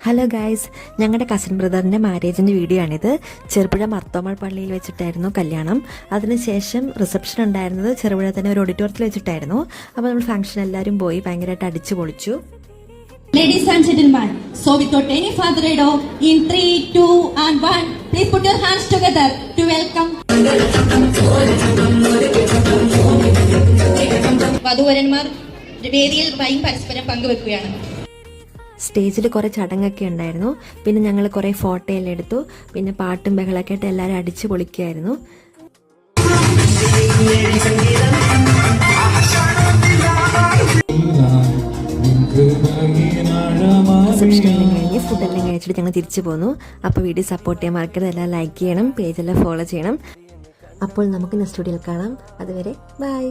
Hello guys, ഞങ്ങളുടെ cousin ബ്രദറിൻ്റെ മാരേജിൻ്റെ video ആണിത്. ചെറുപുഴ മർത്തോമൾ പള്ളിയിൽ വെച്ചിട്ടായിരുന്നു കല്യാണം. അതിനുശേഷം റിസപ്ഷൻ ഉണ്ടായിരുന്നത് ചെറുപുഴ തന്നെ ഒരു ഓഡിറ്റോറിയത്തിൽ വെച്ചിട്ടായിരുന്നു. അപ്പോൾ നമ്മൾ ഫംഗ്ഷൻ എല്ലാവരും പോയി ഭയങ്കരമായിട്ട് അടിച്ചു പൊളിച്ചു. Ladies and gentlemen, so without any further ado, in 3, 2 and 1, please put your hands together to welcome വധൂവരന്മാർ വേദിയിൽ പരസ്പരം പങ്കുവെക്കുകയാണ്. സ്റ്റേജിൽ കുറേ ചടങ്ങൊക്കെ ഉണ്ടായിരുന്നു. പിന്നെ ഞങ്ങൾ കുറേ ഫോട്ടോ എല്ലാം എടുത്തു. പിന്നെ പാട്ടും ബഹളമൊക്കെ ആയിട്ട് എല്ലാവരും അടിച്ചു പൊളിക്കുകയായിരുന്നു. കഴിഞ്ഞ് ഫുഡെല്ലാം കഴിച്ചിട്ട് ഞങ്ങൾ തിരിച്ചു പോന്നു. അപ്പോൾ വീഡിയോ സപ്പോർട്ട് ചെയ്യാൻ മറക്കരുത്. എല്ലാം ലൈക്ക് ചെയ്യണം, പേജെല്ലാം ഫോളോ ചെയ്യണം. അപ്പോൾ നമുക്ക് നെക്സ്റ്റ് വീഡിയോയിൽ കാണാം. അതുവരെ ബൈ.